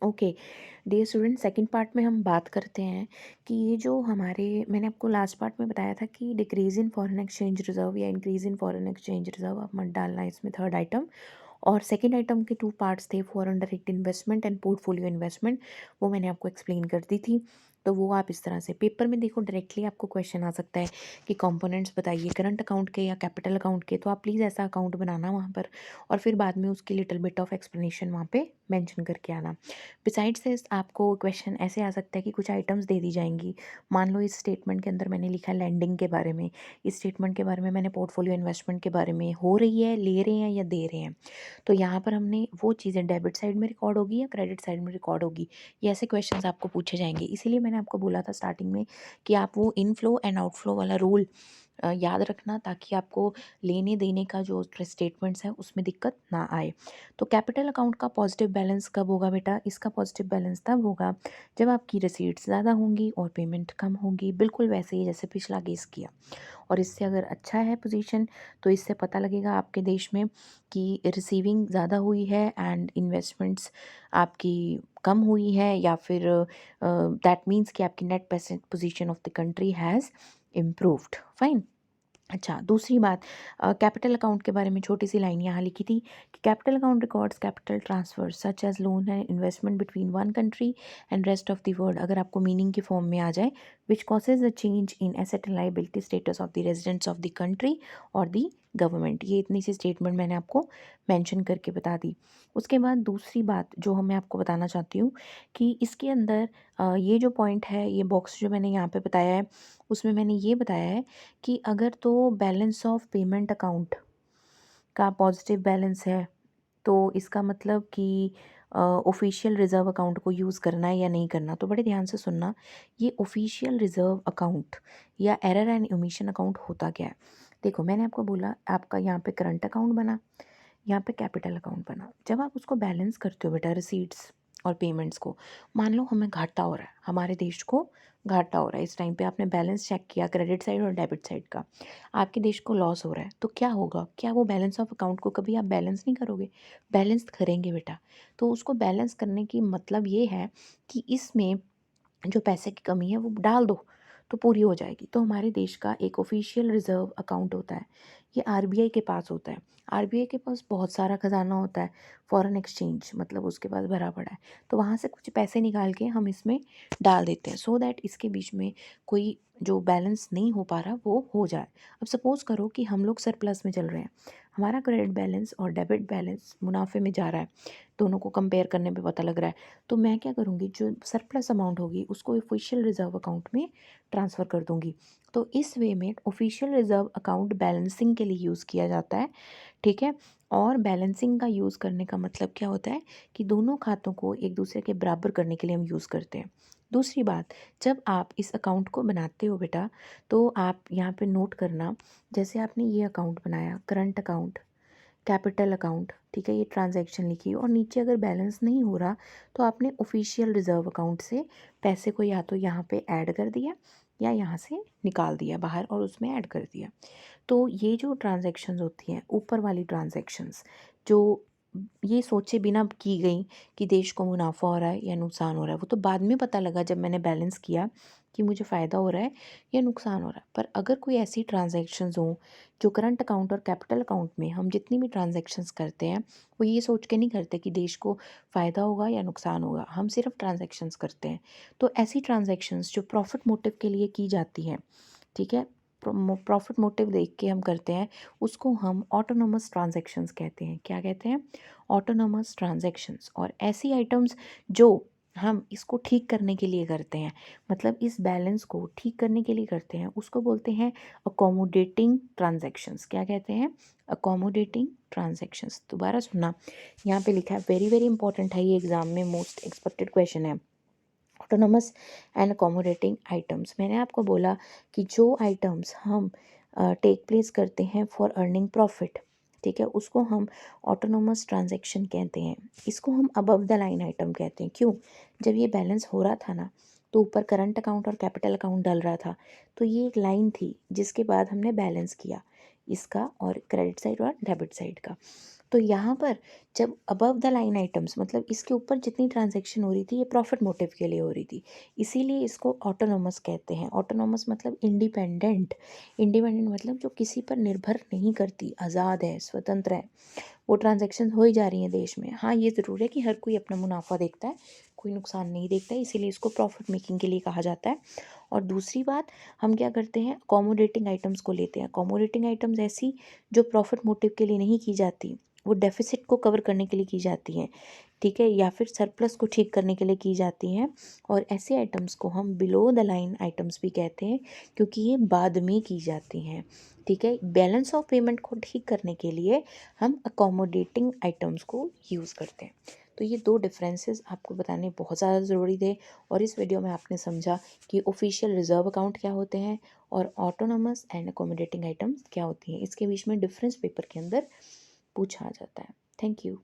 Okay dear student, second part में हम बात करते हैं कि ये जो हमारे मैंने आपको लास्ट पार्ट में बताया था कि decrease in foreign exchange reserve या increase in foreign exchange reserve आप मत डालना इसमें थर्ड आइटम। और सेकंड आइटम के टू पार्ट्स थे, foreign direct investment and portfolio investment. वो मैंने आपको एक्सप्लेन कर दी थी। तो वो आप इस तरह से पेपर में देखो, डायरेक्टली आपको क्वेश्चन आ सकता है कि कंपोनेंट्स बताइए करंट अकाउंट के या कैपिटल अकाउंट के, तो आप प्लीज़ ऐसा अकाउंट बनाना वहाँ पर और फिर बाद में उसकी लिटिल बिट ऑफ एक्सप्लेनेशन वहाँ पे मेंशन करके आना। बिसाइड्स दिस आपको क्वेश्चन ऐसे आ सकता है कि कुछ आइटम्स दे दी जाएंगी। मान लो इस स्टेटमेंट के अंदर मैंने लिखा लैंडिंग के बारे में, इस स्टेटमेंट के बारे में मैंने पोर्टफोलियो इन्वेस्टमेंट के बारे में, हो रही है, ले रहे हैं या दे रहे हैं। तो यहाँ पर हमने वो चीज़ें डेबिट साइड में रिकॉर्ड होगी या क्रेडिट साइड में रिकॉर्ड होगी, ये ऐसे क्वेश्चंस आपको पूछे जाएंगे। इसीलिए मैंने आपको बोला था स्टार्टिंग में कि आप वो इनफ्लो एंड आउटफ्लो वाला रूल याद रखना, ताकि आपको लेने देने का जो स्टेटमेंट्स है उसमें दिक्कत ना आए। तो कैपिटल अकाउंट का पॉजिटिव बैलेंस कब होगा बेटा? इसका पॉजिटिव बैलेंस तब होगा जब आपकी रिसीट्स ज़्यादा होंगी और पेमेंट कम होगी, बिल्कुल वैसे ही जैसे पिछला केस किया। और इससे अगर अच्छा है पोजीशन, तो इससे पता लगेगा आपके देश में कि रिसीविंग ज़्यादा हुई है एंड इन्वेस्टमेंट्स आपकी कम हुई है, या फिर दैट मीन्स कि आपकी net position of the country has improved. Fine. अच्छा, दूसरी बात, कैपिटल अकाउंट के बारे में छोटी सी लाइन यहाँ लिखी थी कि capital account records capital transfer such as loan and investment between one country and rest of the world. अगर आपको मीनिंग की फॉर्म में आ जाए, which causes the change in asset and liability status of the residents of the country और the government. ये इतनी सी statement मैंने आपको मेंशन करके बता दी। उसके बाद दूसरी बात जो मैं आपको बताना चाहती हूँ कि इसके अंदर ये जो पॉइंट है, ये बॉक्स जो मैंने यहाँ पे बताया है, उसमें मैंने ये बताया है कि अगर तो बैलेंस ऑफ पेमेंट अकाउंट का पॉजिटिव बैलेंस है, तो इसका मतलब कि ऑफिशियल रिज़र्व अकाउंट को यूज़ करना है या नहीं करना। तो बड़े ध्यान से सुनना, ये ऑफिशियल रिज़र्व अकाउंट या एरर एंड ओमिशन अकाउंट होता क्या है। देखो, मैंने आपको बोला आपका यहाँ पे करंट अकाउंट बना, यहाँ पे कैपिटल अकाउंट बना। जब आप उसको बैलेंस करते हो बेटा, रिसीट्स और पेमेंट्स को, मान लो हमें घाटा हो रहा है, हमारे देश को घाटा हो रहा है, इस टाइम पे आपने बैलेंस चेक किया क्रेडिट साइड और डेबिट साइड का, आपके देश को लॉस हो रहा है, तो क्या होगा? क्या वो बैलेंस ऑफ अकाउंट को कभी आप बैलेंस नहीं करोगे? बैलेंस करेंगे बेटा। तो उसको बैलेंस करने की मतलब ये है कि इसमें जो पैसे की कमी है वो डाल दो, तो पूरी हो जाएगी। तो हमारे देश का एक ऑफिशियल रिज़र्व अकाउंट होता है, ये आरबीआई के पास होता है। आरबीआई के पास बहुत सारा खजाना होता है, फॉरेन एक्सचेंज मतलब उसके पास भरा पड़ा है। तो वहाँ से कुछ पैसे निकाल के हम इसमें डाल देते हैं, सो दैट इसके बीच में कोई जो बैलेंस नहीं हो पा रहा वो हो जाए। अब सपोज़ करो कि हम लोग सरप्लस में चल रहे हैं, हमारा क्रेडिट बैलेंस और डेबिट बैलेंस मुनाफे में जा रहा है, दोनों को कंपेयर करने पे पता लग रहा है। तो मैं क्या करूँगी, जो सरप्लस अमाउंट होगी उसको ऑफिशियल रिज़र्व अकाउंट में ट्रांसफ़र कर दूँगी। तो इस वे में ऑफिशियल रिज़र्व अकाउंट बैलेंसिंग के लिए यूज़ किया जाता है, ठीक है। और बैलेंसिंग का यूज़ करने का मतलब क्या होता है कि दोनों खातों को एक दूसरे के बराबर करने के लिए हम यूज़ करते हैं। दूसरी बात, जब आप इस अकाउंट को बनाते हो बेटा, तो आप यहाँ पे नोट करना, जैसे आपने ये अकाउंट बनाया करंट अकाउंट, कैपिटल अकाउंट, ठीक है, ये ट्रांजैक्शन लिखी और नीचे अगर बैलेंस नहीं हो रहा, तो आपने ऑफिशियल रिज़र्व अकाउंट से पैसे को या तो यहाँ पे ऐड कर दिया या यहाँ से निकाल दिया बाहर और उसमें ऐड कर दिया। तो ये जो ट्रांजैक्शंस होती हैं, ऊपर वाली ट्रांजैक्शंस, जो ये सोचे बिना की गई कि देश को मुनाफा हो रहा है या नुकसान हो रहा है, वो तो बाद में पता लगा जब मैंने बैलेंस किया कि मुझे फ़ायदा हो रहा है या नुकसान हो रहा है। पर अगर कोई ऐसी ट्रांजैक्शंस हों जो करंट अकाउंट और कैपिटल अकाउंट में हम जितनी भी ट्रांजैक्शंस करते हैं, वो ये सोच के नहीं करते कि देश को फ़ायदा होगा या नुकसान होगा, हम सिर्फ ट्रांजैक्शंस करते हैं। तो ऐसी ट्रांजैक्शंस जो प्रॉफिट मोटिव के लिए की जाती हैं, ठीक है, प्रॉफिट मोटिव देख के हम करते हैं, उसको हम ऑटोनोमस ट्रांजैक्शंस कहते हैं। क्या कहते हैं? Autonomous transactions. और ऐसी आइटम्स जो हम इसको ठीक करने के लिए करते हैं, मतलब इस बैलेंस को ठीक करने के लिए करते हैं, उसको बोलते हैं अकोमोडेटिंग ट्रांजैक्शंस। क्या कहते हैं? Accommodating transactions. दोबारा सुनना, यहाँ पे लिखा है, वेरी वेरी इंपॉर्टेंट है, ये एग्जाम में मोस्ट एक्सपेक्टेड क्वेश्चन है। ऑटोनोमस एंड अकोमोडेटिंग आइटम्स, मैंने आपको बोला कि जो आइटम्स हम टेक प्लेस करते हैं फॉर अर्निंग प्रॉफिट, ठीक है, उसको हम ऑटोनोमस ट्रांजैक्शन कहते हैं। इसको हम अबव द लाइन आइटम कहते हैं। क्यों? जब ये बैलेंस हो रहा था ना, तो ऊपर करंट अकाउंट और कैपिटल अकाउंट डल रहा था, तो ये एक लाइन थी जिसके बाद हमने बैलेंस किया इसका और क्रेडिट साइड और डेबिट साइड का। तो यहाँ पर जब अबव द लाइन आइटम्स मतलब इसके ऊपर जितनी ट्रांजैक्शन हो रही थी ये प्रॉफिट मोटिव के लिए हो रही थी, इसीलिए इसको ऑटोनोमस कहते हैं। ऑटोनोमस मतलब इंडिपेंडेंट, इंडिपेंडेंट मतलब जो किसी पर निर्भर नहीं करती, आज़ाद है, स्वतंत्र है, वो ट्रांजैक्शन हो ही जा रही हैं देश में। हाँ, ये ज़रूर है कि हर कोई अपना मुनाफा देखता है, कोई नुकसान नहीं देखता है, इसीलिए इसको प्रॉफिट मेकिंग के लिए कहा जाता है। और दूसरी बात, हम क्या करते हैं, अकोमोडेटिंग आइटम्स को लेते हैं। अकोमोडेटिंग आइटम्स ऐसी जो प्रॉफिट मोटिव के लिए नहीं की जाती, वो डेफिसिट को कवर करने के लिए की जाती हैं, ठीक है, या फिर सरप्लस को ठीक करने के लिए की जाती हैं। और ऐसे आइटम्स को हम बिलो द लाइन आइटम्स भी कहते हैं, क्योंकि ये बाद में की जाती हैं, ठीक है। बैलेंस ऑफ पेमेंट को ठीक करने के लिए हम अकोमोडेटिंग आइटम्स को यूज़ करते हैं। तो ये दो डिफरेंसेस आपको बताने बहुत ज़्यादा ज़रूरी थे, और इस वीडियो में आपने समझा कि ऑफिशियल रिजर्व अकाउंट क्या होते हैं और ऑटोनोमस एंड अकोमोडेटिंग आइटम्स क्या होती हैं। इसके बीच में डिफरेंस पेपर के अंदर पूछा जाता है। Thank you.